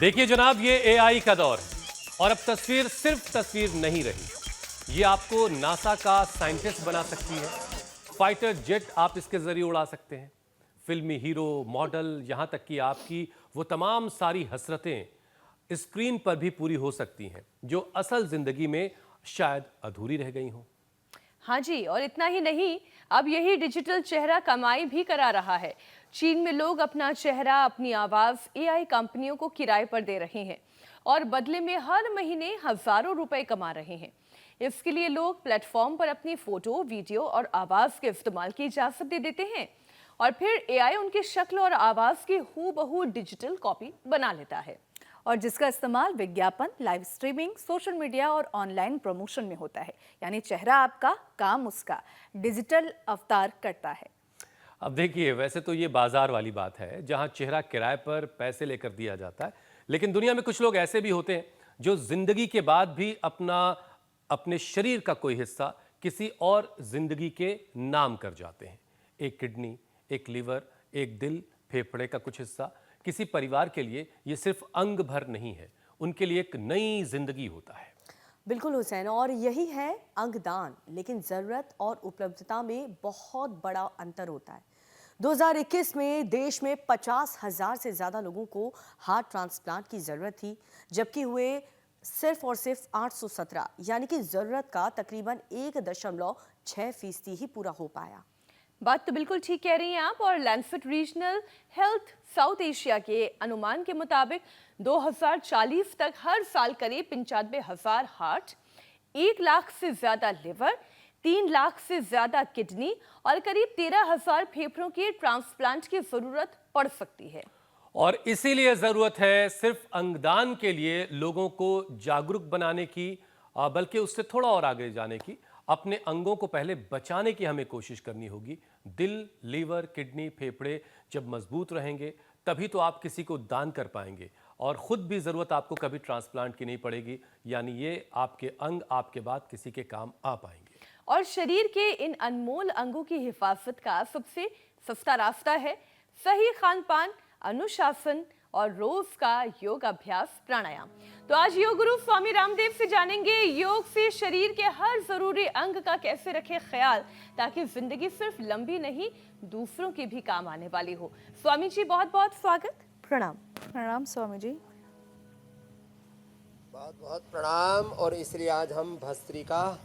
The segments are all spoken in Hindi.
देखिए जनाब, ये एआई का दौर है और अब तस्वीर सिर्फ तस्वीर नहीं रही। ये आपको नासा का साइंटिस्ट बना सकती है। फाइटर जेट आप इसके जरिए उड़ा सकते हैं। फिल्मी हीरो, मॉडल, यहां तक कि आपकी वो तमाम सारी हसरतें स्क्रीन पर भी पूरी हो सकती हैं जो असल जिंदगी में शायद अधूरी रह गई हों। हाँ जी, और इतना ही नहीं, अब यही डिजिटल चेहरा कमाई भी करा रहा है। चीन में लोग अपना चेहरा, अपनी आवाज एआई कंपनियों को किराए पर दे रहे हैं और बदले में हर महीने हजारों रुपए कमा रहे हैं। इसके लिए लोग प्लेटफॉर्म पर अपनी फोटो, वीडियो और आवाज के इस्तेमाल की इजाजत दे देते हैं और फिर एआई उनकी शक्ल और आवाज की हूबहू डिजिटल कॉपी बना लेता है और जिसका इस्तेमाल विज्ञापन, लाइव स्ट्रीमिंग, सोशल मीडिया और ऑनलाइन प्रमोशन में होता है। यानी चेहरा आपका, काम उसका, डिजिटल अवतार करता है। अब देखिए, वैसे तो ये बाजार वाली बात है जहां चेहरा किराए पर पैसे लेकर दिया जाता है, लेकिन दुनिया में कुछ लोग ऐसे भी होते हैं जो जिंदगी के बाद भी अपने शरीर का कोई हिस्सा किसी और जिंदगी के नाम कर जाते हैं। एक किडनी, एक लीवर, एक दिल, फेफड़े का कुछ हिस्सा। किसी परिवार के लिए ये सिर्फ अंग भर नहीं है, उनके लिए एक नई जिंदगी होता है। बिल्कुल हुसैन, और यही है अंगदान। लेकिन ज़रूरत और उपलब्धता में बहुत बड़ा अंतर होता है। 2021 में देश में 50,000 से ज़्यादा लोगों को हार्ट ट्रांसप्लांट की ज़रूरत थी, जबकि हुए सिर्फ और सिर्फ 817, यानी कि ज़रूरत का तकरीबन 1.6% ही पूरा हो पाया। बात तो बिल्कुल ठीक कह रही हैं आप। और Lancet regional health south Asia के अनुमान के मुताबिक 2040 तक हर साल करीब 95,000 हार्ट, 1 लाख से ज्यादा लिवर, 3 लाख से ज्यादा किडनी और करीब 13,000 फेफड़ों के ट्रांसप्लांट की जरूरत पड़ सकती है। और इसीलिए जरूरत है सिर्फ अंगदान के लिए लोगों को जागरूक बनाने की, बल्कि उससे थोड़ा और आगे जाने की। अपने अंगों को पहले बचाने की हमें कोशिश करनी होगी। दिल, लीवर, किडनी, फेफड़े जब मजबूत रहेंगे तभी तो आप किसी को दान कर पाएंगे और खुद भी जरूरत आपको कभी ट्रांसप्लांट की नहीं पड़ेगी। यानी ये आपके अंग आपके बाद किसी के काम आ पाएंगे। और शरीर के इन अनमोल अंगों की हिफाजत का सबसे सस्ता रास्ता है सही खान पान, अनुशासन और रोज का योग अभ्यास, प्राणायाम। तो आज योग गुरु स्वामी रामदेव से जानेंगे योग से शरीर के हर जरूरी अंग का कैसे रखें ख्याल, ताकि जिंदगी सिर्फ लंबी नहीं दूसरों की भी काम आने वाली हो। स्वामी जी, बहुत बहुत स्वागत। प्रणाम। प्रणाम स्वामी जी। बहुत बहुत प्रणाम। और इसलिए आज हम भस्त्रिका,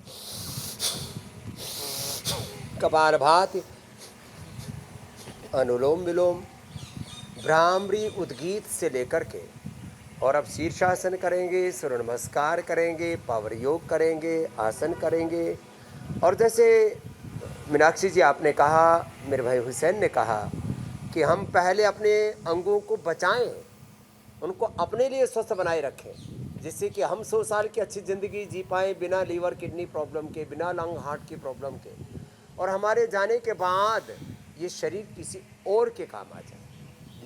कपालभाति, अनुलोम विलोम, भ्रामरी, उद्गीत से लेकर के और अब शीर्षासन करेंगे, सूर्य नमस्कार करेंगे, पावर योग करेंगे, आसन करेंगे। और जैसे मीनाक्षी जी आपने कहा, मेरे भाई हुसैन ने कहा कि हम पहले अपने अंगों को बचाएं, उनको अपने लिए स्वस्थ बनाए रखें, जिससे कि हम 100 साल की अच्छी ज़िंदगी जी पाएँ बिना लीवर किडनी प्रॉब्लम के, बिना लंग हार्ट की प्रॉब्लम के। और हमारे जाने के बाद ये शरीर किसी और के काम आ जाए।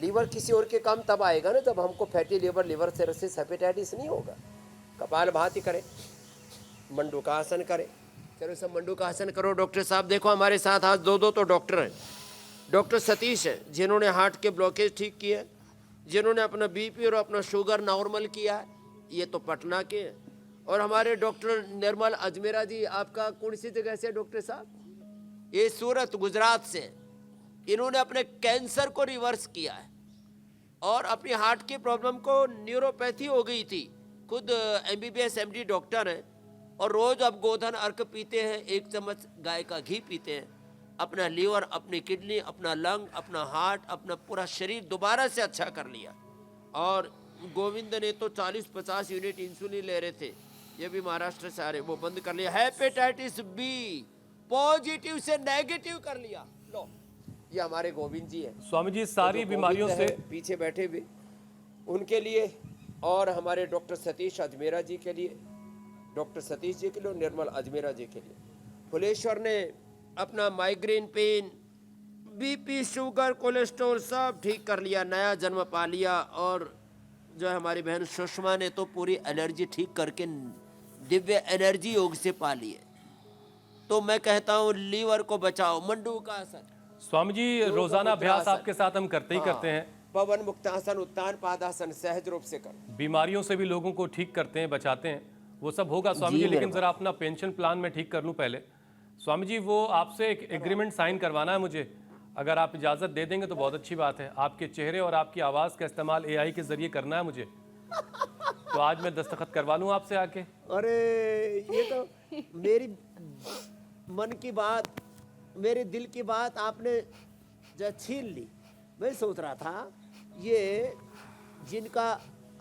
लीवर किसी और के काम तब आएगा ना जब हमको फैटी लीवर सिरोसिस, हेपेटाइटिस नहीं होगा। कपालभाति करें, मंडूकासन करें। चलो सब मंडूकासन करो। डॉक्टर साहब देखो हमारे साथ आज दो तो डॉक्टर हैं। डॉक्टर सतीश हैं जिन्होंने हार्ट के ब्लॉकेज ठीक किए, जिन्होंने अपना बीपी और अपना शुगर नॉर्मल किया है, ये तो पटना के हैं। और हमारे डॉक्टर निर्मल अजमेरा जी, आपका कौन सी जगह से डॉक्टर साहब? ये सूरत, गुजरात से। इन्होंने अपने कैंसर को रिवर्स किया है और अपनी हार्ट की प्रॉब्लम को, न्यूरोपैथी हो गई थी, खुद MBBS MD डॉक्टर हैं और रोज अब गोधन अर्क पीते हैं, 1 चम्मच गाय का घी पीते हैं। अपना लीवर, अपनी किडनी, अपना लंग, अपना हार्ट, अपना पूरा शरीर दोबारा से अच्छा कर लिया। और गोविंद ने तो 40-50 यूनिट इंसुलिन ले रहे थे, ये भी महाराष्ट्र से आ रहे, वो बंद कर लिया। हेपेटाइटिस बी पॉजिटिव से नेगेटिव कर लिया। लो, ये हमारे गोविंद जी हैं। स्वामी जी, सारी बीमारियों से पीछे बैठे भी, उनके लिए। और हमारे डॉक्टर सतीश अजमेरा जी के लिए, डॉक्टर सतीश जी के लिए, निर्मल अजमेरा जी के लिए। फुलेश्वर ने अपना migraine pain, BP, sugar, cholesterol सब ठीक कर लिया, नया जन्म पा लिया। और जो है हमारी बहन सुषमा ने तो पूरी एनर्जी ठीक करके दिव्य एनर्जी योग से पा ली है। तो मैं कहता हूँ लीवर को बचाओ, मंडूकासन। स्वामी जी, रोजाना अभ्यास आपके साथ हम करते ही करते हैं। पवन मुक्तासन, उत्तान पादासन सहज रूप से करो। बीमारियों से भी लोगों को ठीक करते हैं, बचाते हैं, वो सब होगा स्वामी जी। लेकिन जरा अपना पेंशन प्लान में ठीक कर लूं पहले। स्वामी जी वो आपसे एक एग्रीमेंट साइन करवाना है मुझे, अगर आप इजाज़त दे देंगे तो बहुत अच्छी बात है। आपके चेहरे और आपकी आवाज़ का इस्तेमाल एआई के ज़रिए करना है मुझे, तो आज मैं दस्तखत करवा लूँ आपसे आके। अरे ये तो मेरी मन की बात, मेरे दिल की बात आपने जो छीन ली। मैं सोच रहा था ये जिनका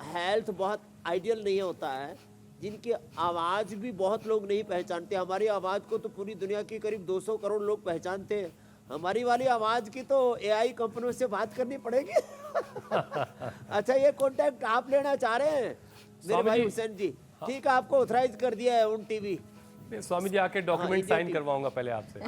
हेल्थ बहुत आइडियल नहीं होता है, जिनकी आवाज़ भी बहुत लोग नहीं पहचानते, हमारी आवाज़ को तो पूरी दुनिया की करीब 200 करोड़ लोग पहचानते हैं, हमारी वाली आवाज़ की तो एआई कंपनियों से बात करनी पड़ेगी। अच्छा ये कॉन्टैक्ट आप लेना चाह रहे हैं मेरे स्वामी भाई जी। हुसैन जी? ठीक है, आपको ऑथराइज कर दिया है उन टीवी। स्वामी जी आके डॉक्यूमेंट इंडिया साइन की। करवाऊंगा पहले आपसे।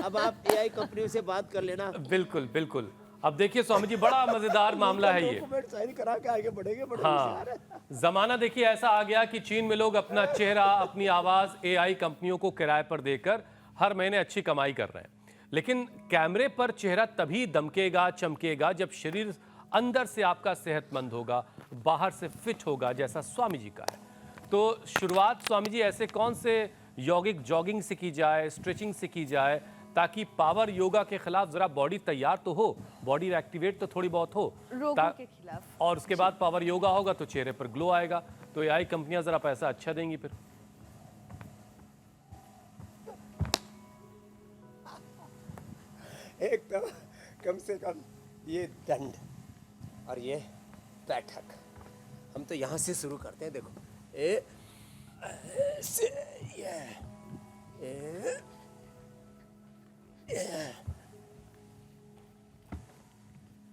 अब आप एआई कंपनियों से बात कर लेना। बिल्कुल बिल्कुल। अब देखिए स्वामी जी बड़ा मजेदार मामला है ये। डॉक्यूमेंट साइन करा के आगे बढ़ेंगे, बड़े हाँ, होशियार हैं। जमाना देखिए ऐसा आ गया कि चीन में लोग अपना चेहरा, अपनी आवाज एआई कंपनियों को किराए पर देकर हर महीने अच्छी कमाई कर रहे हैं। लेकिन कैमरे पर चेहरा तभी दमकेगा, चमकेगा जब शरीर अंदर से आपका सेहतमंद होगा, बाहर से फिट होगा, जैसा स्वामी जी का है। तो शुरुआत स्वामी जी ऐसे कौन से यौगिक जॉगिंग से की जाए, स्ट्रेचिंग से की जाए, ताकि पावर योगा के खिलाफ जरा बॉडी तैयार तो हो, बॉडी एक्टिवेट तो थोड़ी बहुत हो, रोगों के खिलाफ। और उसके बाद पावर योगा होगा तो चेहरे पर ग्लो आएगा। तो एआई कंपनियां जरा पैसा अच्छा देंगी फिर। एक तो कम से कम ये दंड और ये बैठक, हम तो यहाँ से शुरू करते हैं। देखो ऐसे, ये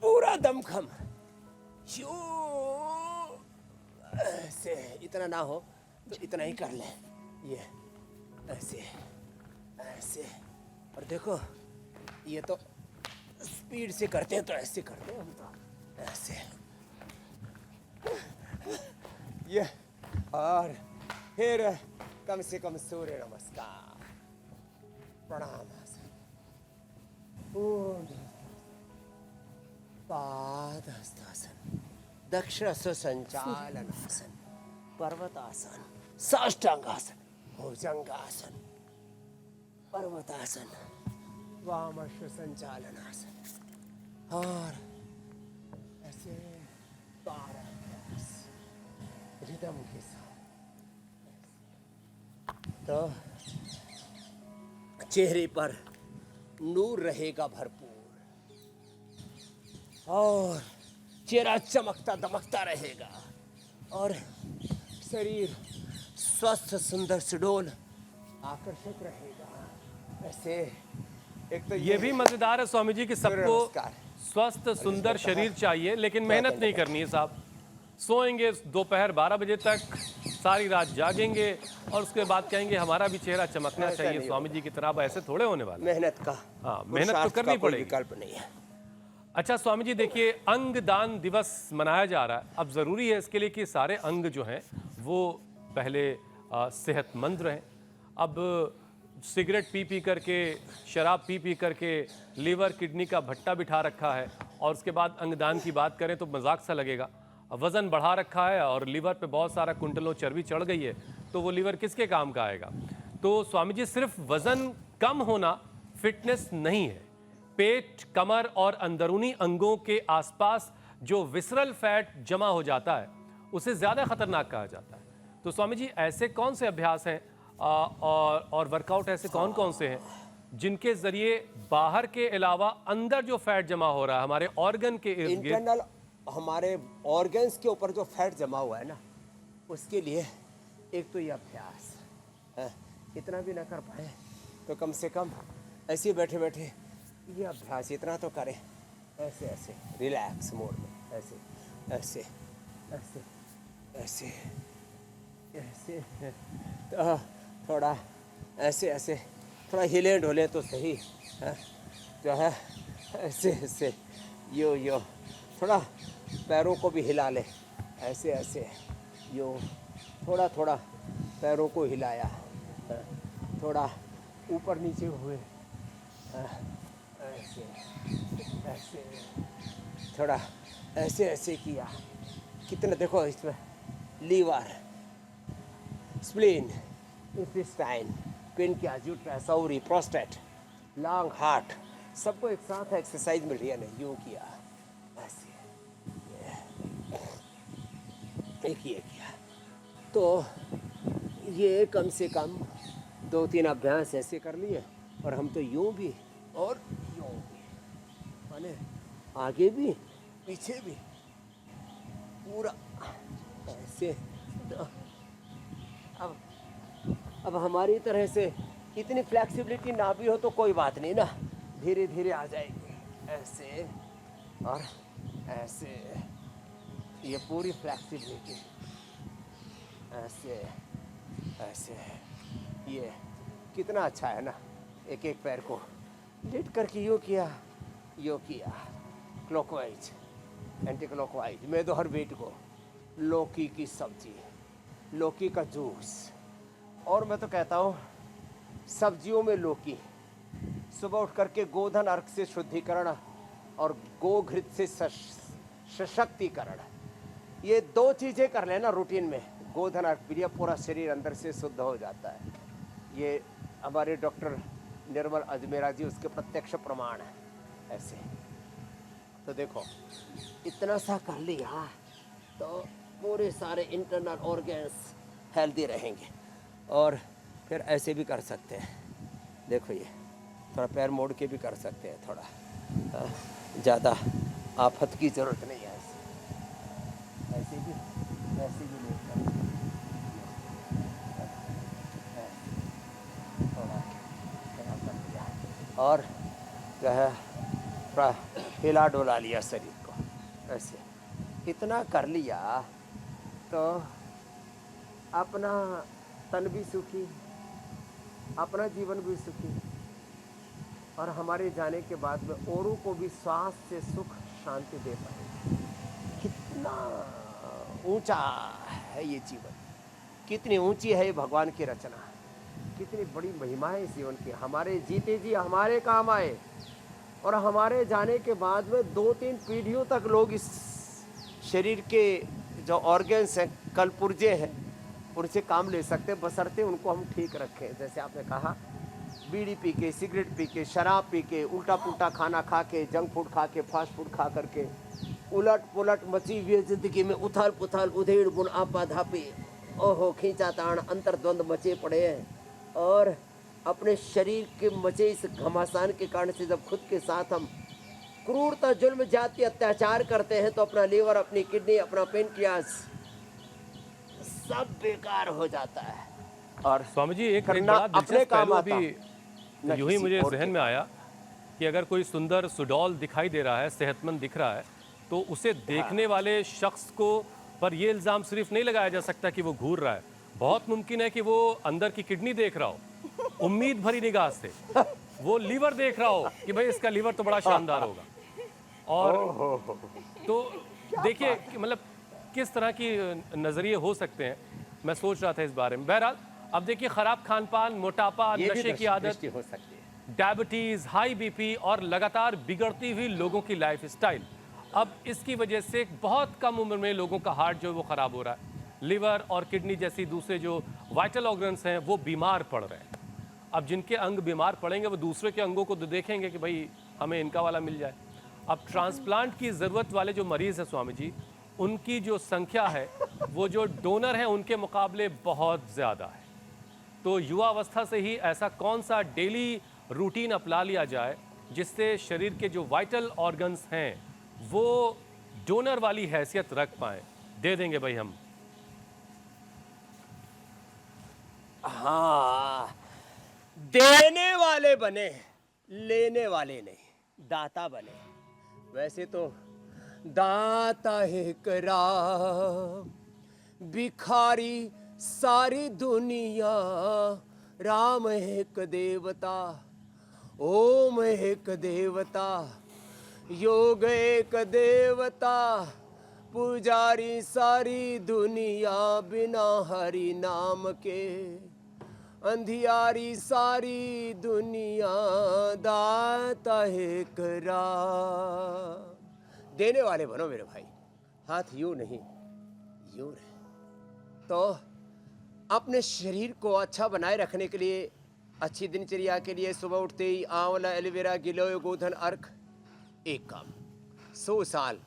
पूरा दमखम यूं ऐसे, इतना ना हो तो इतना ही कर ले, ये ऐसे ऐसे। और देखो ये तो स्पीड से करते हैं तो ऐसे करते हैं हम तो ऐसे, ये। और फिर कम से कम सूर्य नमस्कार, प्रणाम आसन, पादहस्तासन, दक्षिण संचालनासन, पर्वतासन, साष्टांगासन, भुजंगासन, पर्वतासन, वामश्व संचालनासन, और ऐसे 12 रिदम के साथ। तो चेहरे पर नूर रहेगा भरपूर और चेहरा चमकता दमकता रहेगा और शरीर स्वस्थ सुंदर सुडौल आकर्षक रहेगा। ऐसे एक तो ये भी मजेदार है स्वामी जी कि सबको नमस्कार। स्वस्थ सुंदर शरीर चाहिए, लेकिन मेहनत नहीं करनी है साहब। सोएंगे दोपहर 12 बजे तक, सारी रात जागेंगे और उसके बाद कहेंगे हमारा भी चेहरा चमकना ऐसा चाहिए नहीं स्वामी जी की तरह। अब ऐसे थोड़े होने वाले। मेहनत का, हाँ, मेहनत तो पुरुषार्थ करनी का कोई पड़ेगी। विकल्प नहीं है। अच्छा स्वामी जी देखिए, अंगदान दिवस मनाया जा रहा है। अब ज़रूरी है इसके लिए कि सारे अंग जो हैं वो पहले सेहतमंद रहें। अब सिगरेट पी पी करके, शराब पी पी करके लीवर किडनी का भट्टा बिठा रखा है और उसके बाद अंगदान की बात करें तो मजाक सा लगेगा। वज़न बढ़ा रखा है और लीवर पे बहुत सारा कुंटलों चर्बी चढ़ गई है, तो वो लीवर किसके काम का आएगा? तो स्वामी जी सिर्फ वज़न कम होना फिटनेस नहीं है। पेट, कमर और अंदरूनी अंगों के आसपास जो विसरल फैट जमा हो जाता है उसे ज़्यादा खतरनाक कहा जाता है। तो स्वामी जी ऐसे कौन से अभ्यास हैं और वर्कआउट ऐसे कौन कौन से हैं जिनके ज़रिए बाहर के अलावा अंदर जो फैट जमा हो रहा है हमारे ऑर्गन के इर्द गिर्द, इंटरनल हमारे ऑर्गन्स के ऊपर जो फैट जमा हुआ है ना, उसके लिए एक तो ये अभ्यास है। इतना भी ना कर पाए तो कम से कम ऐसे बैठे बैठे ये अभ्यास इतना तो करें, ऐसे ऐसे रिलैक्स मोड में, ऐसे ऐसे ऐसे ऐसे ऐसे, तो थोड़ा ऐसे ऐसे थोड़ा हिले ढोले तो सही है, जो है ऐसे ऐसे यो यो, थोड़ा पैरों को भी हिला ले, ऐसे ऐसे यो, थोड़ा थोड़ा पैरों को हिलाया, थोड़ा ऊपर नीचे हुए, ऐसे ऐसे, थोड़ा ऐसे ऐसे किया, कितना देखो इसमें liver, spleen, intestine, pancreas, uterus, ovary, prostate, lung, heart, सबको एक साथ एक्सरसाइज मिल रही है ना, यूँ किया ऐसे, एक ये किया। तो ये कम से कम 2-3 अभ्यास ऐसे कर लिए, और हम तो यूँ भी और यूँ भी, माने आगे भी पीछे भी पूरा ऐसे। तो अब हमारी तरह से इतनी फ्लेक्सिबिलिटी ना भी हो तो कोई बात नहीं ना, धीरे धीरे आ जाएगी, ऐसे और ऐसे, ये पूरी फ्लेक्सिबिलिटी ऐसे ऐसे। ये कितना अच्छा है ना, एक एक पैर को लेट करके यूँ किया, यूँ किया, क्लॉकवाइज, एंटी क्लॉकवाइज। मैं तो हर वेट को लौकी की सब्जी, लौकी का जूस, और मैं तो कहता हूँ सब्जियों में लौकी, सुबह उठ करके गोधन अर्क से शुद्धिकरण और गोघृत से सशक्तिकरण, ये 2 चीज़ें कर लेना रूटीन में, गोधन अर्क पीलिए, पूरा शरीर अंदर से शुद्ध हो जाता है। ये हमारे डॉक्टर निर्मल अजमेरा जी उसके प्रत्यक्ष प्रमाण है। ऐसे तो देखो इतना सा कर लिया तो पूरे सारे इंटरनल ऑर्गन्स हेल्दी रहेंगे। और फिर ऐसे भी कर सकते हैं, देखो ये थोड़ा पैर मोड़ के भी कर सकते हैं, थोड़ा ज़्यादा आफत की ज़रूरत नहीं है। ऐसे भी नहीं कर, थोड़ा कर लिया और जो है थोड़ा हिला डोला लिया शरीर को, ऐसे इतना कर लिया तो अपना तन भी सुखी, अपना जीवन भी सुखी, और हमारे जाने के बाद में औरों को भी स्वास्थ्य से सुख शांति दे पाए। कितना ऊंचा है ये जीवन, कितनी ऊंची है ये भगवान की रचना, कितनी बड़ी महिमा है इस जीवन की। हमारे जीते जी हमारे काम आए, और हमारे जाने के बाद में 2-3 पीढ़ियों तक लोग इस शरीर के जो ऑर्गन्स हैं, कल पुर्जे हैं, उनसे काम ले सकते हैं, बशर्ते उनको हम ठीक रखें। जैसे आपने कहा, बीड़ी पी के, सिगरेट पी के, शराब पी के, उल्टा पुल्टा खाना खा के, जंक फूड खा के, फास्ट फूड खा करके, उलट पुलट मची हुई जिंदगी में उथल पुथल, उधेड़ बुन, आपा धापी, ओहो खींचा ताण, अंतर्द्वंद मचे पड़े हैं। और अपने शरीर के मचे इस घमासान के कारण से जब खुद के साथ हम क्रूरता, जुल्म, जाति, अत्याचार करते हैं तो अपना लीवर, अपनी किडनी, अपना पेनक्रियास सब बेकार हो जाता है। और स्वामी जी एक करना बड़ा अपने दिलचस्प काम पहलू आता, अभी यूं ही मुझे जहन में आया कि अगर कोई सुंदर सुडौल दिखाई दे रहा है, सेहतमंद दिख रहा है, तो उसे देखने वाले शख्स को पर यह इल्ज़ाम सिर्फ नहीं लगाया जा सकता कि वो घूर रहा है। बहुत मुमकिन है कि वो अंदर की किडनी देख रहा हो, उम्मीद भरी निगाह से वो लीवर देख रहा हो कि भाई इसका लीवर तो बड़ा शानदार होगा। और तो देखिए कि मतलब किस तरह की नज़रिए हो सकते हैं, मैं सोच रहा था इस बारे में। बहरहाल अब देखिए, ख़राब खान पान, मोटापा, नशे की आदत, हो सकती है, डायबिटीज़, हाई बीपी और लगातार बिगड़ती हुई लोगों की लाइफ स्टाइल, अब इसकी वजह से बहुत कम उम्र में लोगों का हार्ट जो है वो ख़राब हो रहा है। लिवर और किडनी जैसी दूसरे जो वाइटल ऑर्गन्स हैं वो बीमार पड़ रहे हैं। अब जिनके अंग बीमार पड़ेंगे वो दूसरे के अंगों को देखेंगे कि भाई हमें इनका वाला मिल जाए। अब ट्रांसप्लांट की ज़रूरत वाले जो मरीज़ हैं स्वामी जी, उनकी जो संख्या है वो जो डोनर हैं उनके मुकाबले बहुत ज़्यादा है। तो युवावस्था से ही ऐसा कौन सा डेली रूटीन अपना लिया जाए जिससे शरीर के जो वाइटल ऑर्गन्स हैं वो डोनर वाली हैसियत रख पाएँ? दे देंगे भाई हम। हाँ, देने वाले बने, लेने वाले नहीं, दाता बने। वैसे तो दाता है कराम, भिखारी सारी दुनिया, राम एक देवता, ओम एक देवता, योग एक देवता, पुजारी सारी दुनिया, बिना हरि नाम के अंधियारी सारी दुनिया, दाता है करा, देने वाले बनो मेरे भाई, हाथ यूं नहीं यूं रहे। तो अपने शरीर को अच्छा बनाए रखने के लिए, अच्छी दिनचर्या के लिए सुबह उठते ही आंवला, एलोवेरा, गिलोय, गोधन, अर्क, एक काम 100 साल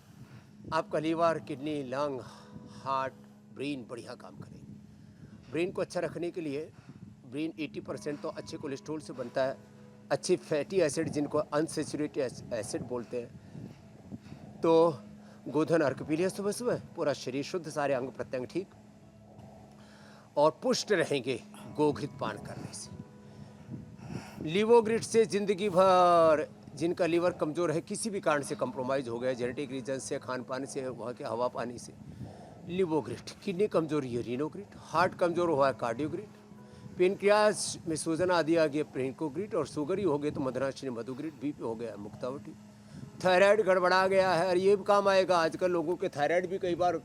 आपका liver, kidney, lung, heart, brain बढ़िया काम करेगी। ब्रेन को अच्छा रखने के लिए, ब्रेन 80% तो अच्छे कोलेस्ट्रॉल से बनता है, अच्छे फैटी एसिड जिनको अनसैचुरेटेड एसिड बोलते हैं। तो गोधन अर्क पी लिया सुबह सुबह, पूरा शरीर शुद्ध, सारे अंग प्रत्यंग ठीक और पुष्ट रहेंगे गोघृत पान करने से। लिवोग्रिट से जिंदगी भर, जिनका लीवर कमज़ोर है, किसी भी कारण से कंप्रोमाइज़ हो गया, जेनेटिक रीजन से, खान पान से, वहाँ के हवा पानी से, लिवोग्रिट। किडनी कमज़ोरी है, रीनोग्रिट। हार्ट कमज़ोर हुआ है, कार्डियोग्रिट। पेनक्रियास में सूजन आदि आ गया, प्रेनकोग्रिट। और शुगर ही हो गया तो मदनाश्री मधुग्रिट। बीपी हो गया, मुक्तावटी। थायराइड गड़बड़ा गया है, और ये भी काम आएगा। आजकल लोगों के थायराइड भी कई बार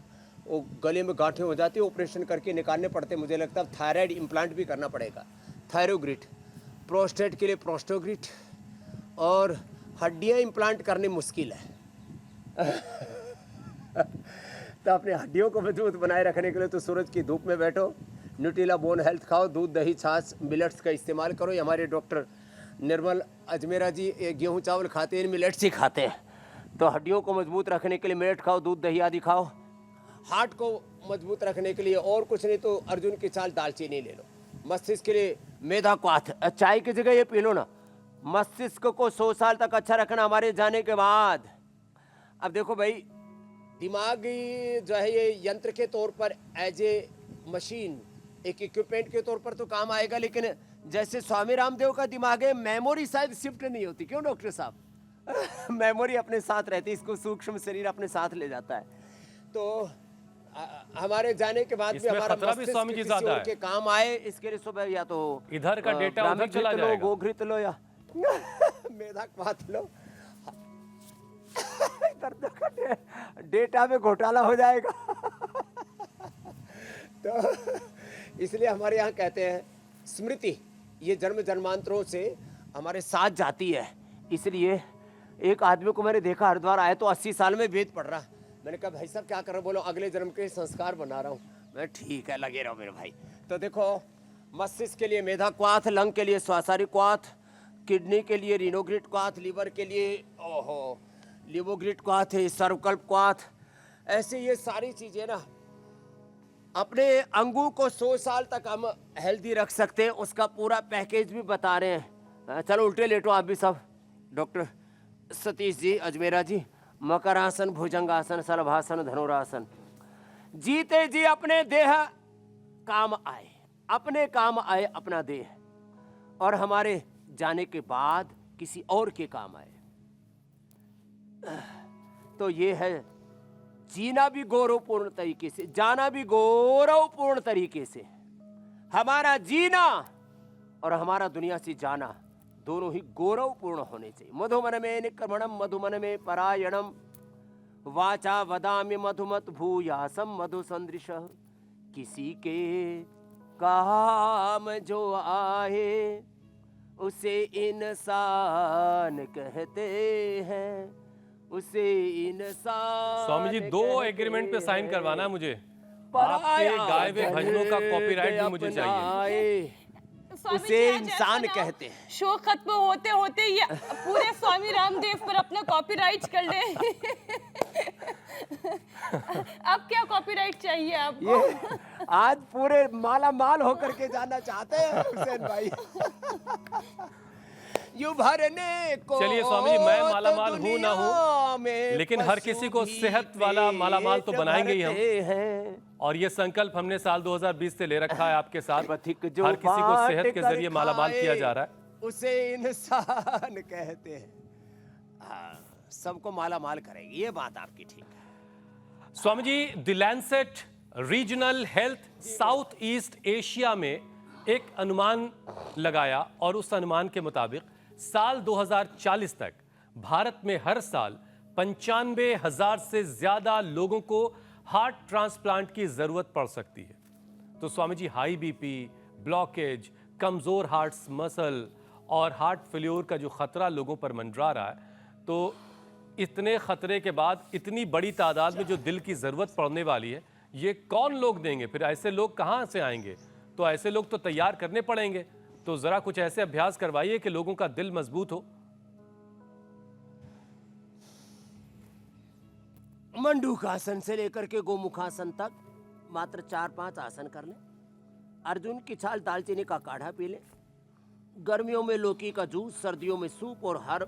वो गले में गांठें हो जाती है, ऑपरेशन करके निकालने पड़ते। मुझे लगता है थायराइड इम्प्लांट भी करना पड़ेगा। थायरोग्रिट। प्रोस्टेट के लिए प्रोस्टोग्रिट। और हड्डियाँ इम्प्लांट करने मुश्किल है तो अपने हड्डियों को मजबूत बनाए रखने के लिए तो सूरज की धूप में बैठो, न्यूट्रीला बोन हेल्थ खाओ, दूध, दही, छाछ, मिलेट्स का इस्तेमाल करो। ये हमारे डॉक्टर निर्मल अजमेरा जी गेहूं चावल खाते हैं, मिलेट्स ही खाते हैं। तो हड्डियों को मजबूत रखने के लिए मिलेट खाओ, दूध, दही आदि खाओ। हार्ट को मजबूत रखने के लिए और कुछ नहीं तो अर्जुन की चाल दालचीनी ले लो। मस्तिष्क के लिए मेधा क्वाथ, चाय की जगह ये पी लो ना। मस्तिष्क को 100 साल तक अच्छा रखना हमारे जाने के बाद। अब देखो भाई, दिमाग जो है ये यंत्र के तौर पर, एज ए मशीन, एक इक्विपमेंट के तौर पर तो काम आएगा, लेकिन जैसे स्वामी रामदेव का दिमाग है, मेमोरी शायद शिफ्ट नहीं होती। क्यों डॉक्टर साहब मेमोरी अपने साथ रहती है, इसको सूक्ष्म शरीर अपने साथ ले जाता है। तो हमारे जाने के बाद भी इसमें हमारा खतरा भी मस्तिष्क स्वामी जी किसी ज्यादा और है। के काम आए, इसके लिए सुबह या तो इधर का डेटा उधर ब्राह्मण चला घृत लो, जाएगा। गोघृत लो या मेधा क्वाथ लो इधर देखो, डेटा में घोटाला हो जाएगा तो इसलिए हमारे यहाँ कहते हैं स्मृति ये जन्म जन्मांतरों से हमारे साथ जाती है। इसलिए एक आदमी को मैंने देखा, हरिद्वार आया तो 80 साल में वेद पढ़ रहा। मैंने कहा भाई साहब क्या कर रहे हो? बोलो अगले जन्म के संस्कार बना रहा हूँ। मैं ठीक है, लगे रहो मेरे भाई। तो देखो, मस्तिष्क के लिए मेधा क्वाथ, लंग के लिए स्वासारी क्वाथ, किडनी के लिए रीनोग्रिट क्वाथ, लीवर के लिए लिवोग्रिट क्वाथ है, सर्वकल्प क्वाथ। ऐसे ये सारी चीजें ना अपने अंगों को 100 साल तक हम हेल्दी रख सकते हैं, उसका पूरा पैकेज भी बता रहे हैं। चलो उल्टे लेटो आप भी सब। डॉक्टर सतीश जी अजमेरा जी, मकरासन, भुजंगासन, शलभासन, धनुरासन। जीते जी अपने देह काम आए, अपने काम आए अपना देह, और हमारे जाने के बाद किसी और के काम आए। तो ये है जीना भी गौरवपूर्ण तरीके से, जाना भी गौरवपूर्ण तरीके से। हमारा जीना और हमारा दुनिया से जाना दोनों ही गौरवपूर्ण होने चाहिए। मधुमन में निक्रमणम, मधुमन में परायणम, वाचा वदाम्य मधुमत भूयासम मधु संदृश। किसी के काम जो आए उसे इंसान कहते हैं, उसे इंसान। स्वामी जी 2 एग्रीमेंट पे साइन करवाना है मुझे। पराया आपके गाए हुए भजनों का जन कॉपीराइट भी मुझे चाहिए। अपनाए, स्वामी उसे जी, आज इंसान ऐसा ना हो, कहते हैं। शो खत्म होते होते ये पूरे स्वामी रामदेव पर अपना कॉपीराइट कर ले अब क्या कॉपीराइट चाहिए आपको? ये आज पूरे माला माल होकर के जाना चाहते हैं हुसैन भाई यू भरने को। चलिए स्वामी जी, मैं मालामाल तो हूं ना हूं, दुनिया में लेकिन हर किसी को पशु सेहत भी वाला मालामाल तो पेट बनाएंगे ही हम। भरते हैं। और ये संकल्प हमने साल 2020 से ले रखा है आपके साथ। पथिक जो हर किसी को बाट सेहत के कर जरिए मालामाल किया जा रहा है। खाए, उसे इंसान कहते हैं। हाँ, सबको माला माल करेंगे, ये बात आपकी ठीक है। Swami ji, the Lancet regional health South East Asia में एक अनुमान लगाया, और उस अनुमान के मुताबिक साल 2040 तक भारत में हर साल 95,000 से ज्यादा लोगों को हार्ट ट्रांसप्लांट की जरूरत पड़ सकती है। तो Swami ji, high BP, blockage, कमजोर हार्ट मसल और हार्ट फेल्योर का जो खतरा लोगों पर मंडरा रहा है, तो इतने खतरे के बाद इतनी बड़ी तादाद में जो दिल की ज़रूरत पड़ने वाली है, ये कौन लोग देंगे? फिर ऐसे लोग कहाँ से आएंगे? तो ऐसे लोग तो तैयार करने पड़ेंगे। तो ज़रा कुछ ऐसे अभ्यास करवाइए कि लोगों का दिल मजबूत हो। मंडूकासन से लेकर के गोमुखासन तक मात्र 4-5 आसन कर लें। अर्जुन की छाल दालचीनी का काढ़ा पी लें। गर्मियों में लौकी का जूस, सर्दियों में सूप और हर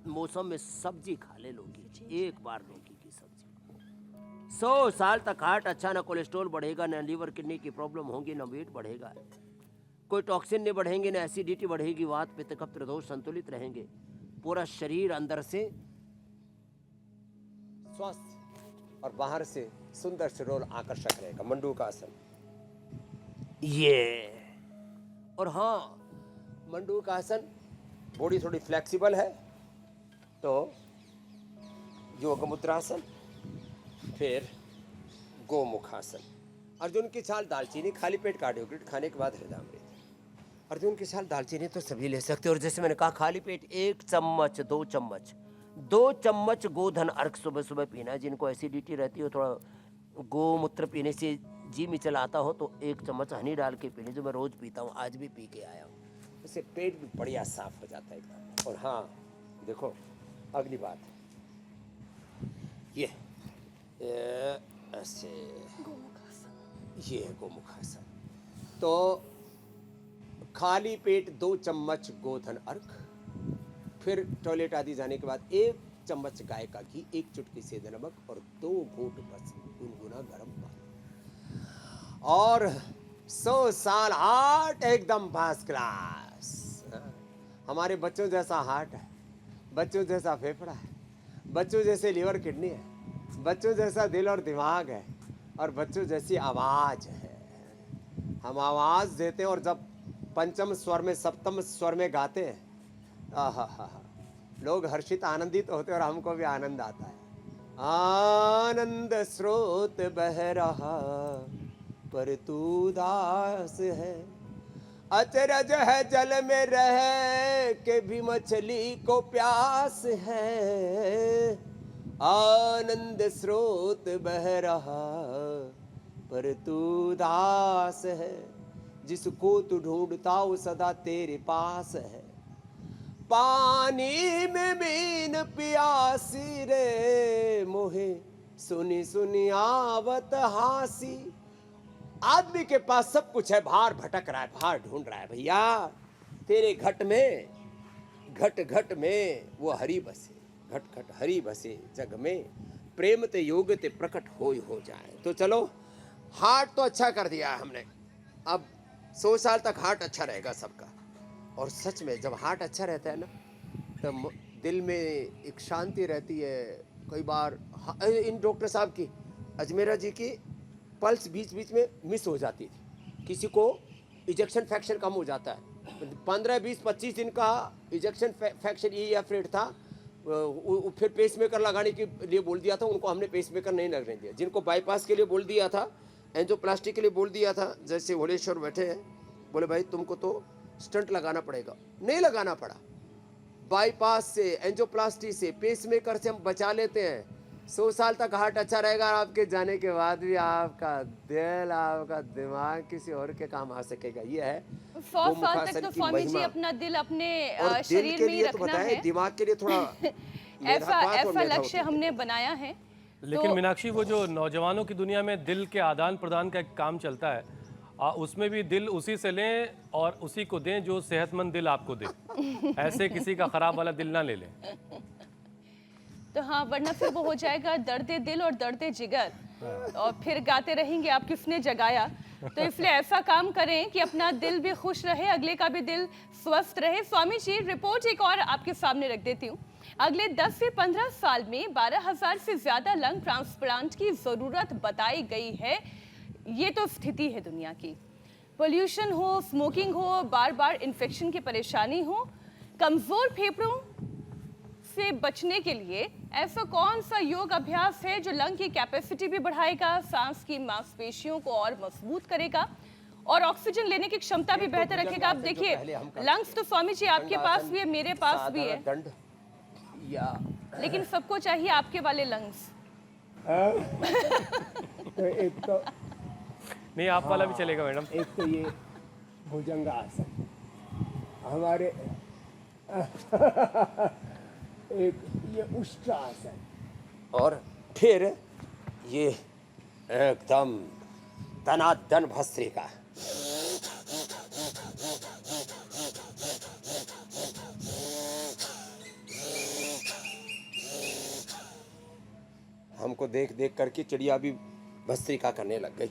मौसम में सब्जी खा ले लौकी की। एक बार लौकी की सब्जी। 100 साल तक हार्ट अच्छा, ना कोलेस्ट्रॉल बढ़ेगा, ना लीवर किडनी की प्रॉब्लम होगी, ना वेट बढ़ेगा, कोई टॉक्सिन नहीं बढ़ेंगे, ना एसिडिटी बढ़ेगी, वात पित्त कफ त्रिदोष संतुलित रहेंगे। पूरा शरीर अंदर से स्वस्थ और बाहर से सुंदर सुडौल आकर्षक रहेगा। मंडूकासन ये। और हाँ, मंडूकासन बॉडी थोड़ी फ्लेक्सिबल है तो योग मुद्रासन, फिर गोमुखासन। अर्जुन की छाल दालचीनी खाली पेट कार्डियोग्रिड खाने के बाद हृदयामृत। अर्जुन की छाल दालचीनी तो सभी ले सकते हैं, और जैसे मैंने कहा खाली पेट 1 चम्मच 2 चम्मच गोधन अर्क सुबह सुबह पीना है। जिनको एसिडिटी रहती हो, थोड़ा गोमूत्र पीने से जी में चलाता हो, तो 1 चम्मच हनी डाल के पीने, जो मैं रोज पीता हूँ, आज भी पी के आया हूँ। उससे पेट भी बढ़िया साफ हो जाता है एकदम। और हाँ देखो, अगली बात ये ऐसे ये है गोमुखासन। तो खाली पेट 2 चम्मच गोधन अर्क, फिर टॉयलेट आदि जाने के बाद 1 चम्मच गाय का घी, 1 चुटकी सेंधा नमक और 2 घूंट बस गुनगुना गर्म पानी। और 100 साल हार्ट एकदम फर्स्ट क्लास। हमारे बच्चों जैसा हार्ट है, बच्चों जैसा फेफड़ा है, बच्चों जैसे लीवर किडनी है, बच्चों जैसा दिल और दिमाग है, और बच्चों जैसी आवाज है। हम आवाज देते हैं और जब पंचम स्वर में सप्तम स्वर में गाते हैं, आहा, लोग हर्षित आनंदित होते हैं और हमको भी आनंद आता है। आनंद स्रोत बह रहा पर तू दास है, अचरज है जल में रह के भी मछली को प्यास है। आनंद स्रोत बह रहा पर तू दास है, जिसको तू ढूंढता वो सदा तेरे पास है। पानी में मीन पियासी रे, मोहे सुनी सुनी आवत हासी। आदमी के पास सब कुछ है, भार भटक रहा है, भार ढूंढ रहा है। भैया तेरे घट में, घट में वो हरि बसे, घट हरि बसे जग में, प्रेम ते योग ते प्रकट हो जाए। तो चलो, हार्ट तो अच्छा कर दिया है हमने, अब 100 साल तक हार्ट अच्छा रहेगा सबका। और सच में जब हार्ट अच्छा रहता है ना, तो दिल में एक शांति रहती है। कई बार इन डॉक्टर साहब की, अजमेरा जी की पल्स बीच बीच में मिस हो जाती थी। किसी को इजेक्शन फ्रैक्शन कम हो जाता है, 15, 20, 25 दिन का इजेक्शन फ्रैक्शन EF था। फिर पेसमेकर लगाने के लिए बोल दिया था, उनको हमने पेसमेकर नहीं लगने दिया। जिनको बाईपास के लिए बोल दिया था, एंजियोप्लास्टी के लिए बोल दिया था, जैसे होलेश्वर बैठे हैं, बोले भाई तुमको तो स्टंट लगाना पड़ेगा, नहीं लगाना पड़ा। बाईपास से, एंजियोप्लास्टी से, पेसमेकर से हम बचा लेते हैं। 100 साल तक हार्ट अच्छा रहेगा, आपके जाने के बाद भी आपका दिल, आपका दिमाग किसी और के काम आ सकेगा। ये है 100 साल तक तो स्वामी जी अपना दिल अपने और शरीर में ही रखना है। दिमाग के लिए थोड़ा ऐसा लक्ष्य हमने बनाया है। लेकिन मीनाक्षी, वो जो नौजवानों की दुनिया में दिल के आदान प्रदान का एक काम चलता है, उसमें भी दिल उसी से लें और उसी को दें जो सेहतमंद दिल आपको दे। ऐसे किसी का खराब वाला दिल ना ले लें। तो हाँ, वरना फिर वो हो जाएगा दर्द दिल और दर्द जिगर, और फिर गाते रहेंगे आप किसने जगाया। तो इसलिए ऐसा काम करें कि अपना दिल भी खुश रहे, अगले का भी दिल स्वस्थ रहे। स्वामी जी, रिपोर्ट एक और आपके सामने रख देती हूँ। अगले 10 से 15 साल में 12,000 से ज्यादा लंग ट्रांसप्लांट की जरूरत बताई गई है। ये तो स्थिति है दुनिया की। पोल्यूशन हो, स्मोकिंग हो, बार बार इन्फेक्शन की परेशानी हो, कमजोर फेफड़ों से बचने के लिए ऐसा कौन सा योग अभ्यास है जो लंग की कैपेसिटी भी बढ़ाएगा, सांस की मांसपेशियों को और मजबूत करेगा और ऑक्सीजन लेने की क्षमता भी बेहतर रखेगा। आप देखिए, लंग्स तो स्वामी जी आपके पास भी है, मेरे पास भी है। दंड या लेकिन सबको चाहिए आपके वाले लंग्स। तो एक तो नहीं, आप वाला भी चलेगा मैडम। एक तो ये भुजंगासन हमारे एक ये उष्ट्रासन और फिर ये एकदम धनाधन भस्त्रिका। हमको देख देख करके चिड़िया भी भस्त्रिका करने लग गई।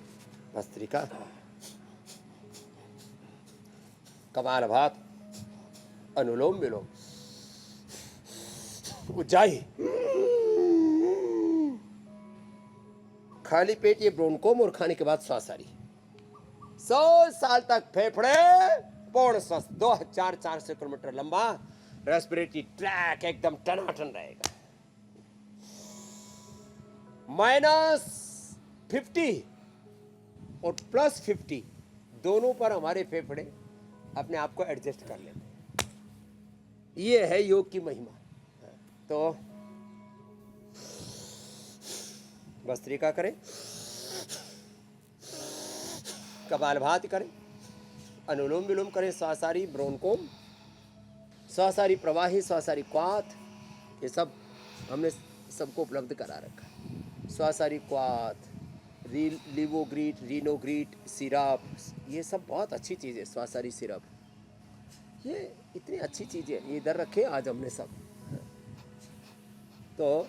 भस्त्रिका, कपालभाति, अनुलोम विलोम, उज्जाई, खाली पेट ये ब्रोनकोम और खाने के बाद श्वासारी। 100 साल तक फेफड़े पूर्ण स्वस्थ, 2400 किलोमीटर लंबा रेस्पिरेटरी ट्रैक एकदम टनाटन रहेगा। -50 और +50 दोनों पर हमारे फेफड़े अपने आप को एडजस्ट कर लेते हैं। ये है योग की महिमा। तो भस्त्रिका करें, कपालभाति करें, अनुलोम विलोम करें, श्वासारी ब्रोनकोम, श्वासारी प्रवाही, श्वासारी क्वाथ, ये सब हमने सबको उपलब्ध करा रखा है। श्वासारी क्वाथ, लिवोग्रीट, रीनोग्रीट, सिरप, ये सब बहुत अच्छी चीज़ है। श्वासारी सिरप ये इतनी अच्छी चीज़ है, ये इधर रखे आज हमने सब। तो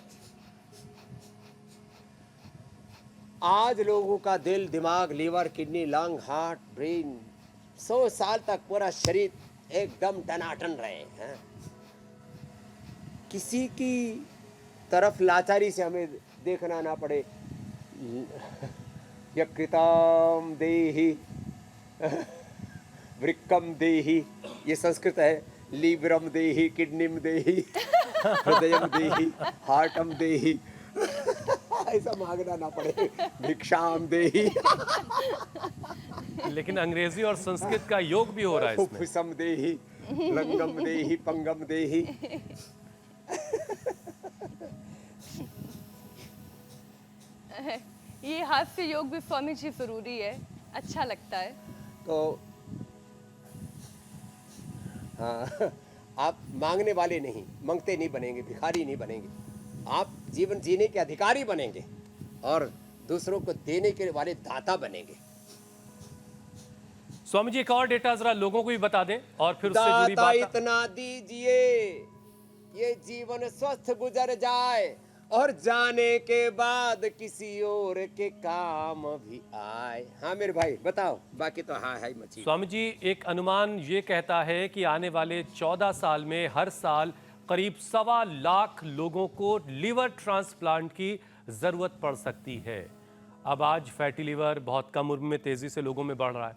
आज लोगों का दिल, दिमाग, liver, kidney, lung, heart, brain 100 साल तक पूरा शरीर एकदम टनाटन रहे हैं। किसी की तरफ लाचारी से हमें देखना ना पड़े। यकृताम देहि वृक्कम देहि, ये संस्कृत है। लीवरम देहि, किडनीम देहि, हृदयम देहि, हार्टम देहि, ऐसा मांगना ना पड़े। भिक्षाम देहि। लेकिन अंग्रेजी और संस्कृत का योग भी हो रहा है इसमें। फुफ्फुसम देहि, लंगम देहि, पंगम देहि। ये हास्य योग भी स्वामी जी जरूरी है, अच्छा लगता है। तो हाँ, आप मांगने वाले नहीं, मांगते नहीं बनेंगे, भिखारी नहीं बनेंगे। आप जीवन जीने के अधिकारी बनेंगे और दूसरों को देने के वाले दाता बनेंगे। स्वामी जी, एक और डेटा जरा लोगों को भी बता दें और फिर उससे जुड़ी दाता बात। इतना दीजिए ये जीवन स्वस्थ गुजर जाए और जाने के बाद किसी और के काम भी आए। हाँ मेरे भाई बताओ, बाकी तो हाँ है मची। स्वामी जी, एक अनुमान ये कहता है कि आने वाले 14 साल में हर साल करीब 1.25 लाख लोगों को लीवर ट्रांसप्लांट की जरूरत पड़ सकती है। अब आज फैटी लीवर बहुत कम उम्र में तेजी से लोगों में बढ़ रहा है।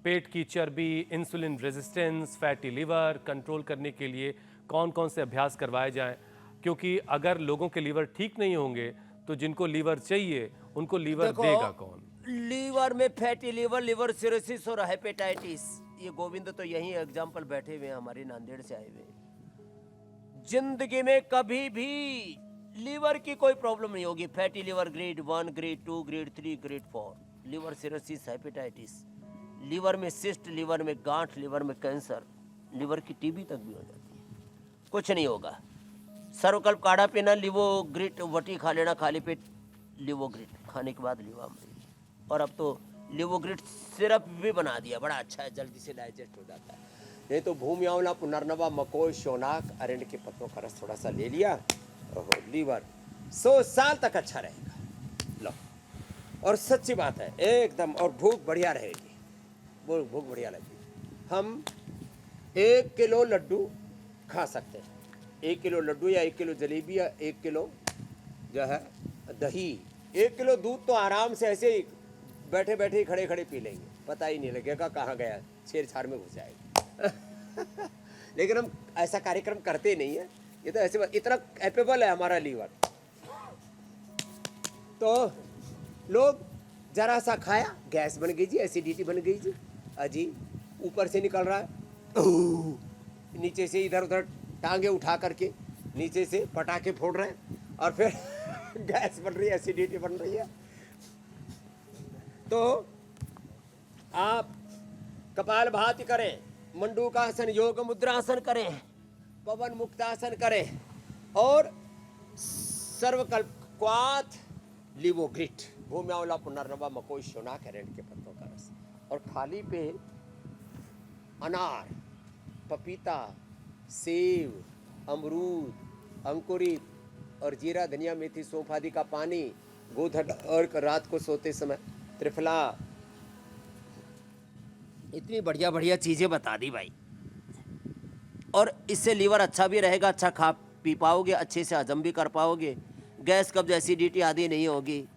पेट की चर्बी, insulin resistance, fatty liver control करने के लिए कौन कौन से अभ्यास करवाए जाएं? क्योंकि अगर लोगों के लीवर ठीक नहीं होंगे तो जिनको लीवर चाहिए उनको लीवर देगा कौन? लीवर में फैटी लीवर, लिवर सिरोसिस और हेपेटाइटिस, ये गोविंद तो यही एग्जाम्पल बैठे हुए हैं, हमारे नांदेड़ से आए हुए। जिंदगी में कभी भी लीवर की कोई प्रॉब्लम नहीं होगी। Fatty liver grade 1, grade 2, grade 3, grade 4, liver cirrhosis, hepatitis, liver में सिस्ट, लीवर में गांठ, लीवर में कैंसर, लीवर की टीबी तक भी हो जाती है, कुछ नहीं होगा। सर्वकल्प काढ़ा पीना, लिवोग्रिट वटी खा लेना, खाली पेट लिवोग्रिट खाने के बाद लिवामृत। और अब तो लिवोग्रिट सिरप भी बना दिया, बड़ा अच्छा है, जल्दी से डाइजेस्ट हो जाता है। नहीं तो भूमि आंवला, पुनर्नवा, मकोई, शोनाक, अरंड के पत्तों का रस थोड़ा सा ले लिया, ओहो लीवर 100 साल तक अच्छा रहेगा। लो, और सच्ची बात है एकदम, और भूख बढ़िया रहेगी, भूख बढ़िया लगेगी। हम 1 किलो लड्डू खा सकते हैं, 1 किलो लड्डू या 1 किलो जलेबी या 1 किलो जो है दही, 1 किलो दूध तो आराम से ऐसे ही बैठे बैठे खड़े खड़े पी लेंगे, पता ही नहीं लगेगा कहाँ गया, छेड़छाड़ में घुस जाएगा। लेकिन हम ऐसा कार्यक्रम करते नहीं है, ये तो ऐसे इतना कैपेबल है हमारा लीवर। तो लोग जरा सा खाया, गैस बन गई जी, एसिडिटी बन गई जी, अजी ऊपर से निकल रहा है, नीचे से इधर उधर टांगे उठा करके नीचे से पटाखे फोड़ रहे हैं और फिर गैस बन रही है, एसिडिटी बन रही है। तो आप कपाल भाती करें, मंडूकासन, योग मुद्रासन करें, पवन मुक्तासन करें और सर्वकल्पक्वाथ लिवोग्रिट, भूम्यावला, पुनर्नवा, मकोई, शोनाक, एरेंट के पत्तों का रस और थाली पे अनार, पपीता, सेब, अमरूद, अंकुरित और जीरा, धनिया, मेथी, सौंफ आदि का पानी, गोधन और रात को सोते समय त्रिफला। इतनी बढ़िया बढ़िया चीज़ें बता दी भाई। और इससे लीवर अच्छा भी रहेगा, अच्छा खा पी पाओगे, अच्छे से हजम भी कर पाओगे, गैस कब्ज एसिडिटी आदि नहीं होगी।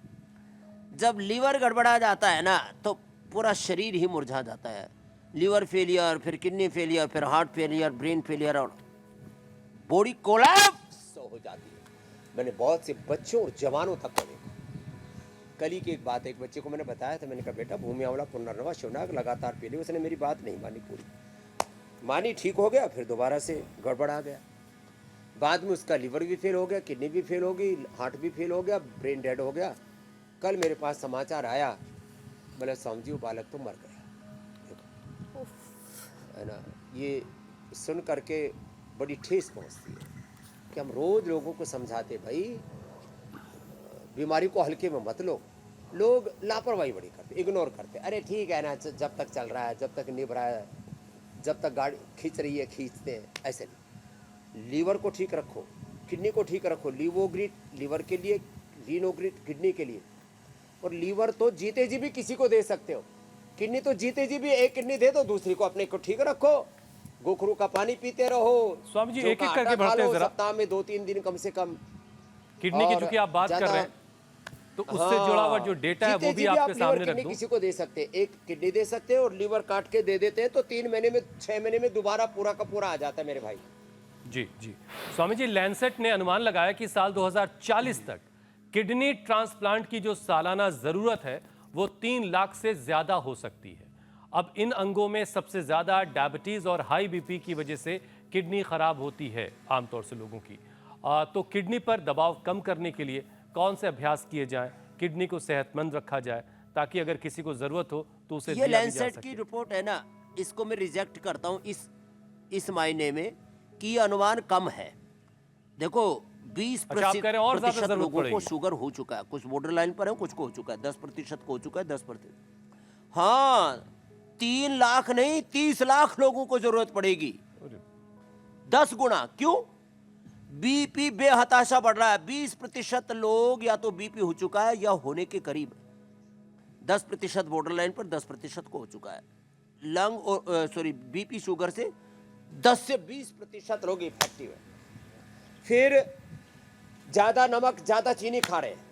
जब लीवर गड़बड़ा जाता है ना तो पूरा शरीर ही मुरझा जाता है। लीवर फेलियर, फिर किडनी फेलियर, फिर हार्ट फेलियर, ब्रेन फेलियर और बॉडी कोलैप्स हो जाती है। मैंने बहुत से बच्चों और जवानों तक को देखा। कल ही की एक बात, एक बच्चे को मैंने बताया था, मैंने कहा बेटा भूमि आंवला, पुनर्नवा, शोनाक लगातार पी ली। उसने मेरी बात नहीं मानी, पूरी मानी, ठीक हो गया, फिर दोबारा से गड़बड़ा गया। बाद में उसका लीवर भी फेल हो गया, किडनी भी फेल हो गई, हार्ट भी फेल हो गया, ब्रेन डेड हो गया। कल मेरे पास समाचार आया, बोले स्वामी जी वो बालक तो मर गया। देखो है ना, ये सुन करके बड़ी ठेस पहुंचती है कि हम रोज लोगों को समझाते भाई बीमारी को हल्के में मत लो। लोग लापरवाही बड़ी करते, इग्नोर करते, अरे ठीक है ना, जब तक चल रहा है, जब तक निभ रहा है, जब तक गाड़ी खींच रही है खींचते हैं। ऐसे नहीं, लीवर को ठीक रखो, किडनी को ठीक रखो। लीवोग्रिट लीवर के लिए, रीनोग्रिट किडनी के लिए। और लीवर तो जीते जी भी किसी को दे सकते हो, किडनी तो जीते जी भी एक किडनी दे दो, दूसरी को अपने को ठीक रखो। गोखरू का पानी पीते रहो। स्वामी जी जौ एक का एक करके आटा खा बढ़ते हैं लो, जरा। सप्ताह में 2-3 दिन कम से कम। किडनी की और चूंकि आप बात कर ज्यादा- रहे हैं तो उससे जुड़ा हुआ जो डेटा है वो जीते भी जी आपके आप लीवर सामने रख किडनी दूं। किसी को दे सकते हैं, एक किडनी दे सकते हैं और लीवर काट के दे देते हैं तो 3 महीने में, 6 महीने में दोबारा पूरा का पूरा आ जाता है मेरे भाई। जी जी स्वामी जी, लैंसेट ने अनुमान लगाया कि साल 2040 तक किडनी ट्रांसप्लांट की जो सालाना जरूरत है वो 3 लाख से ज्यादा हो सकती है। अब इन अंगों में सबसे ज्यादा डायबिटीज और हाई बीपी की वजह से किडनी खराब होती है आमतौर से लोगों की। तो किडनी पर दबाव कम करने के लिए कौन से अभ्यास किए जाएं, किडनी को सेहतमंद रखा जाए ताकि अगर किसी को जरूरत हो तो उसे ये दिया भी जा लैंसेट सके। की रिपोर्ट है ना, इसको मैं रिजेक्ट करता हूँ इस मायने में कि ये अनुमान कम है। देखो 20% अच्छा, आप कह रहे हैं और ज्यादा जरूरत लोगों को पड़ेगी। शुगर हो चुका है, कुछ बॉर्डर लाइन पर है, कुछ को हो चुका है, 10% को हो चुका है, 10%। हाँ 3 लाख नहीं 30 लाख लोगों को जरूरत पड़ेगी, 10 गुना। क्यों? बीपी बेहताशा बढ़ रहा है। 20% लोग या तो बीपी हो चुका है या होने के करीब है, 10% बॉर्डर लाइन पर, 10% को हो चुका है। लंग और बीपी शुगर से 10 से 20% लोग इफेक्टिव है। फिर ज्यादा नमक, ज्यादा चीनी खा रहे हैं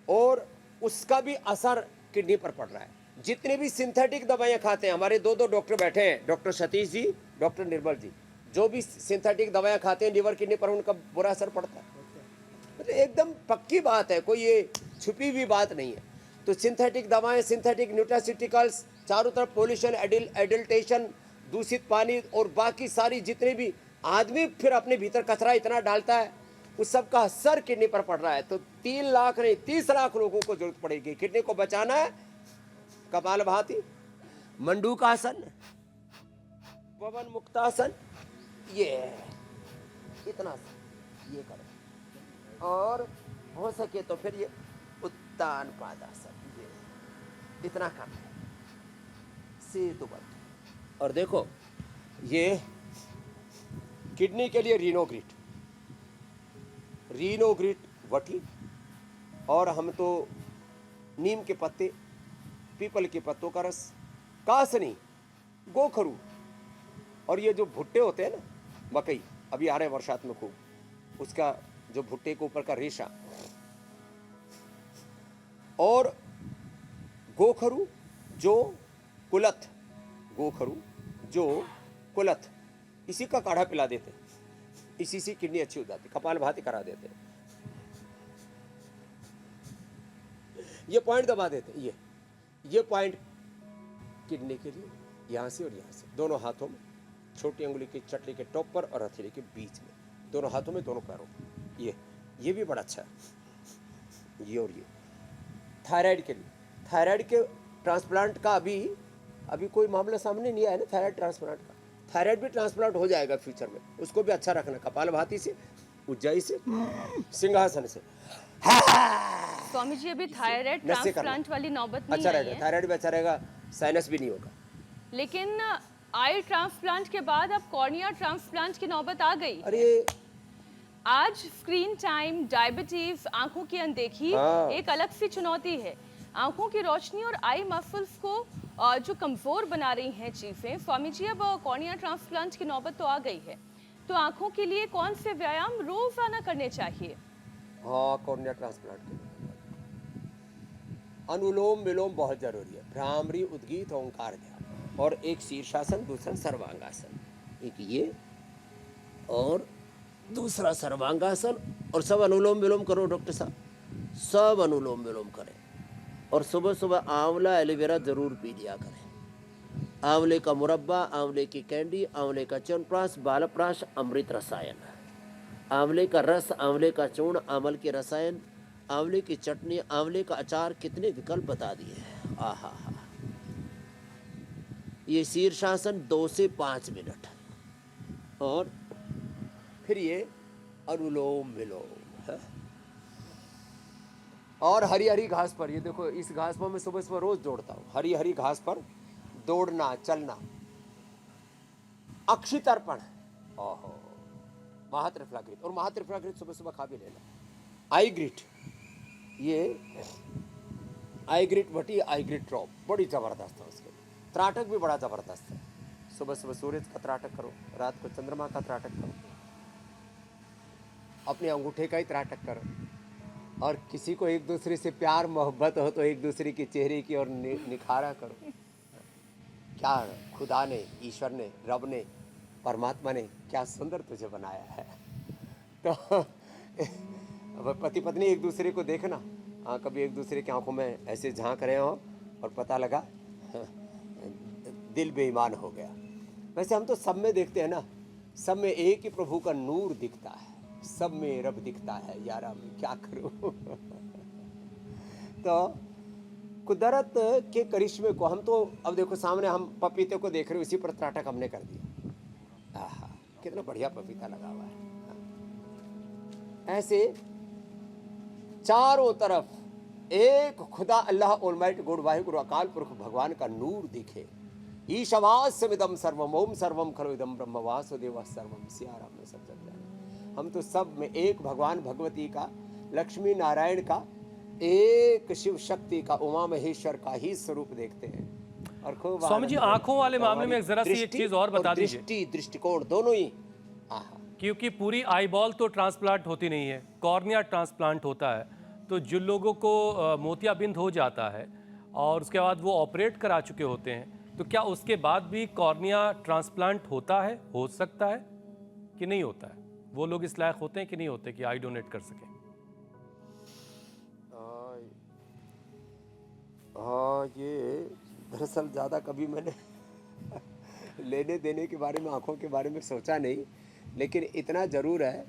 और उसका भी असर किडनी पर पड़ रहा है। जितने भी सिंथेटिक दवाइयां खाते हैं, हमारे 2 डॉक्टर बैठे हैं, डॉक्टर सतीश जी, डॉक्टर निर्मल जी, जो भी सिंथेटिक दवाइयां खाते हैं लीवर किडनी पर उनका बुरा असर पड़ता है। मतलब एकदम पक्की बात है, कोई ये छुपी हुई बात नहीं है। तो सिंथेटिक दवाएं, सिंथेटिक न्यूट्रास्यूटिकल्स, चारों तरफ पोल्यूशन, एडल्टेशन, दूषित पानी और बाकी सारी जितने भी आदमी फिर अपने भीतर कचरा इतना डालता है, उस सब का असर किडनी पर पड़ रहा है। तो 3 लाख नहीं 30 लाख लोगों को जरूरत पड़ेगी। किडनी को बचाना है, कपालभाति, मंडूकासन, पवन मुक्तासन, ये इतना ये करो। और हो सके तो फिर ये उत्तान पादासन, ये इतना काम है, सेतुबंध। और देखो ये किडनी के लिए रीनोग्रिट वटी, और हम तो नीम के पत्ते, पीपल के पत्तों का रस, कासनी, गोखरू, और ये जो भुट्टे होते हैं ना, मकई अभी आ रहे हैं बरसात में खूब, उसका जो भुट्टे के ऊपर का रेशा, और गोखरू जो कुलथ, गोखरू जो कुलथ, इसी का काढ़ा पिला देते हैं, इसी से किडनी अच्छी हो जाती, कपालभाति करा देते हैं। ये पॉइंट दबा देते हैं, ये पॉइंट किडनी के लिए, यहाँ से और यहाँ से, दोनों हाथों में, छोटी अंगुली की चटली के टॉप पर और हथेली के बीच में, दोनों हाथों में, दोनों पैरों में। ये भी बड़ा अच्छा है। ये और ये थायराइड के लिए, थायराइड के ट्रांसप्लांट का अभी कोई मामला सामने नहीं आया ना थायराइड ट्रांसप्लांट का। थायराइड भी ट्रांसप्लांट हो जाएगा फ्यूचर में, उसको भी अच्छा रखना, कपालभाति से, उज्जाई से, सिंहासन से। स्वामी जी अभी थायराइड नशे करना। ट्रांसप्लांट वाली नौबत नहीं अच्छा आई रहेगा, है, थायराइड भी अच्छा रहेगा, साइनस भी नहीं होगा। लेकिन आई ट्रांसप्लांट के बाद अब कॉर्निया ट्रांसप्लांट की नौबत आ गई। अरे आज स्क्रीन टाइम, डायबिटीज, आंखों की अनदेखी हाँ। एक अलग सी चुनौती है। आंखों की रोशनी और आई मसल्स को जो कमजोर बना रही हैं चीजें। स्वामी जी अब कॉर्निया ट्रांसप्लांट की नौबत तो आ गई है, तो आंखों के लिए कौन से व्यायाम रोजाना करने चाहिए? हाँ, कॉर्निया ट्रांसप्लांट के लिए अनुलोम विलोम बहुत जरूरी है। भ्रामरी, उद्गीत, ओंकार ध्यान, और एक शीर्षासन, दूसरा सर्वांगासन। एक ये और दूसरा सर्वांगासन, और सब अनुलोम विलोम करो डॉक्टर साहब, सब अनुलोम विलोम करें। और सुबह सुबह आंवला एलोवेरा जरूर पी लिया करें। आंवले का मुरब्बा, आंवले की कैंडी, आंवले का च्यवनप्राश, बालप्राश, अमृत रसायन, आंवले का रस, आंवले का चूर्ण, आंवल के रसायन, आंवले की चटनी, आंवले का अचार, कितने विकल्प बता दिए। आहा हा। ये शीर्षासन 2 से 5 मिनट, और फिर ये अनुलोम विलोम है। और हरी हरी घास पर, ये देखो इस घास पर मैं सुबह सुबह रोज दौड़ता हूँ। हरी हरी घास पर दौड़ना, चलना। अक्षितर्पण, ओहो, महात्रिफलाकृत, और महात्रिफलाकृत सुबह सुबह खा भी लेना। आई ग्रिट, ये आई ग्रिट भटी, आई ग्रिट ड्रॉप बड़ी जबरदस्त है। उसके त्राटक भी बड़ा जबरदस्त है। सुबह सुबह सूरज का त्राटक करो, रात को चंद्रमा का त्राटक करो, अपने अंगूठे का ही त्राटक करो। और किसी को एक दूसरे से प्यार मोहब्बत हो तो एक दूसरे के चेहरे की ओर निखारा करो। क्या खुदा ने, ईश्वर ने, रब ने, परमात्मा ने क्या सुंदर तुझे बनाया है। तो पति पत्नी एक दूसरे को देखना, हाँ, कभी एक दूसरे की आंखों में ऐसे झांक रहे हो और पता लगा दिल बेईमान हो गया। वैसे हम तो सब में देखते हैं ना, सब में एक ही प्रभु का नूर दिखता है, सब में रब दिखता है। यारा मैं क्या करूं। तो कुदरत के करिश्मे को हम तो, अब देखो सामने हम पपीते को देख रहे हो, इसी पर त्राटक हमने कर दिया। आहा, कितना बढ़िया पपीता लगा हुआ है। ऐसे चारों तरफ एक खुदा अल्लाह ऑलमाइटी गॉड वाहिगुरु अकाल पुरख भगवान का नूर दिखे। ईशवास्यमिदं सर्वम ओम सर्वम खलु इदं ब्रह्म वासुदेवः सर्वम। सियाराम में सब जग जाए। हम तो सब में एक भगवान भगवती का, लक्ष्मी नारायण का, एक शिव शक्ति का, उमा महेश्वर का ही स्वरूप देखते हैं। और खूब स्वामी जी, आंखों वाले मामले में जरा सी एक चीज और बता दीजिए। दृष्टि, दृष्टिकोण दोनों ही। आहा, क्योंकि पूरी आईबॉल तो ट्रांसप्लांट होती नहीं है, कॉर्निया ट्रांसप्लांट होता है। तो जिन लोगों को मोतियाबिंद हो जाता है और उसके बाद वो ऑपरेट करा चुके होते हैं, तो क्या उसके बाद भी कॉर्निया ट्रांसप्लांट होता है, हो सकता है कि नहीं होता है? वो लोग इस लायक होते हैं कि नहीं होते कि आई डोनेट कर सकें? हाँ, ये दरअसल ज़्यादा कभी मैंने लेने देने के बारे में, आँखों के बारे में सोचा नहीं, लेकिन इतना ज़रूर है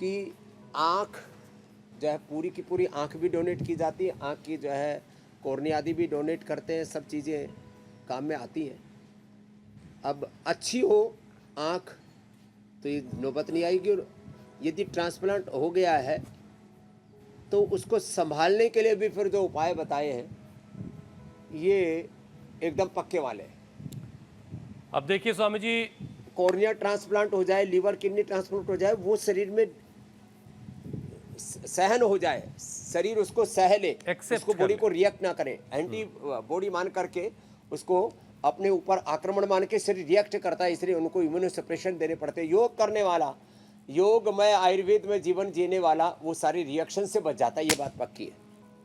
कि आँख जो है, पूरी की पूरी आँख भी डोनेट की जाती है। आँख की जो है कॉर्निया आदि भी डोनेट करते हैं, सब चीज़ें काम में आती हैं। अब अच्छी हो आँख तो ये नौबत नहीं आएगी। और यदि ट्रांसप्लांट हो गया है तो उसको संभालने के लिए भी फिर जो उपाय बताए हैं ये एकदम पक्के वाले हैं। अब देखिए स्वामी जी, कॉर्निया ट्रांसप्लांट हो जाए, लीवर किडनी ट्रांसप्लांट हो जाए, वो शरीर में सहन हो जाए, शरीर उसको सह ले, Accept उसको कर बॉडी ले। को रिएक्ट ना करे, एंटी बॉडी मान करके उसको अपने ऊपर आक्रमण मान के शरीर रिएक्ट करता है, इसलिए उनको इम्यूनो सप्रेशन देने पड़ते हैं। योग करने वाला, योगमय आयुर्वेद में जीवन जीने वाला, वो सारी रिएक्शन से बच जाता है, ये बात पक्की है।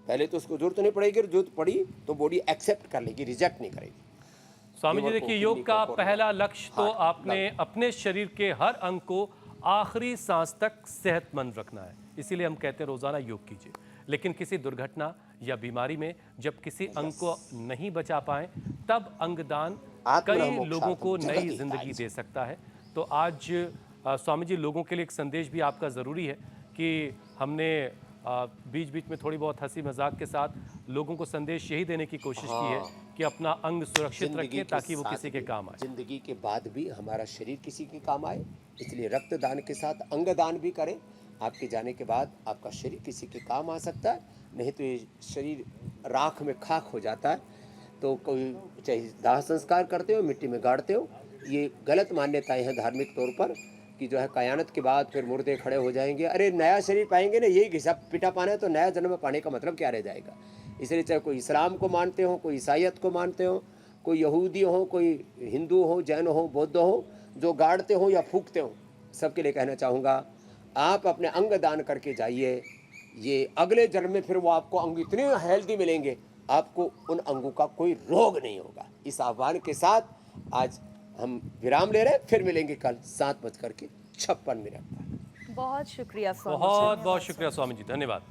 पहले तो उसको जरूरत नहीं पड़ेगी, जरूरत पड़ी तो बॉडी एक्सेप्ट कर लेगी, रिजेक्ट नहीं करेगी। स्वामी जी लीवर को, देखिए, किडनी योग को, का कॉर्निया, पहला लक्ष्य तो हार्ट, आपने अपने शरीर के हर अंग को आखिरी सांस तक सेहतमंद रखना है। इसीलिए हम कहते हैं रोजाना योग कीजिए। लेकिन किसी दुर्घटना या बीमारी में जब किसी अंग को नहीं बचा पाए, तब अंगदान आत्मना कई मोक्षार्थम लोगों को नई जगति जिंदगी हिताय। दे सकता है। तो आज स्वामी जी, लोगों के लिए एक संदेश भी आपका ज़रूरी है कि हमने बीच बीच में थोड़ी बहुत हंसी मजाक के साथ लोगों को संदेश यही देने की कोशिश की है कि अपना अंग सुरक्षित जिंदगी रखें के ताकि वो साथ किसी के भी, काम आए। जिंदगी के बाद भी हमारा शरीर किसी के काम आए, इसलिए रक्तदान के साथ अंगदान भी करें। आपके जाने के बाद आपका शरीर किसी के काम आ सकता है, नहीं तो ये शरीर राख में खाक हो जाता है। तो कोई चाहे दाह संस्कार करते हो, मिट्टी में गाड़ते हो, ये गलत मान्यताएं हैं धार्मिक तौर पर कि जो है कयामत के बाद फिर मुर्दे खड़े हो जाएंगे। अरे नया शरीर पाएंगे ना, यही घिसा पिटा पाना है तो नया जन्म पाने का मतलब क्या रह जाएगा। इसलिए चाहे कोई इस्लाम को मानते हो, कोई ईसाइयत को मानते हो, कोई यहूदी हो, कोई हिंदू हो, जैन हो, बौद्ध हो, जो गाड़ते हो या फूकते हो, सबके लिए कहना चाहूँगा आप अपने अंग दान करके जाइए। ये अगले जन्म में फिर वो आपको अंग इतने हेल्दी मिलेंगे, आपको उन अंगों का कोई रोग नहीं होगा। इस आह्वान के साथ आज हम विराम ले रहे हैं, फिर मिलेंगे कल 7:56 पर। बहुत शुक्रिया स्वामी जी। बहुत बहुत शुक्रिया स्वामी जी, धन्यवाद।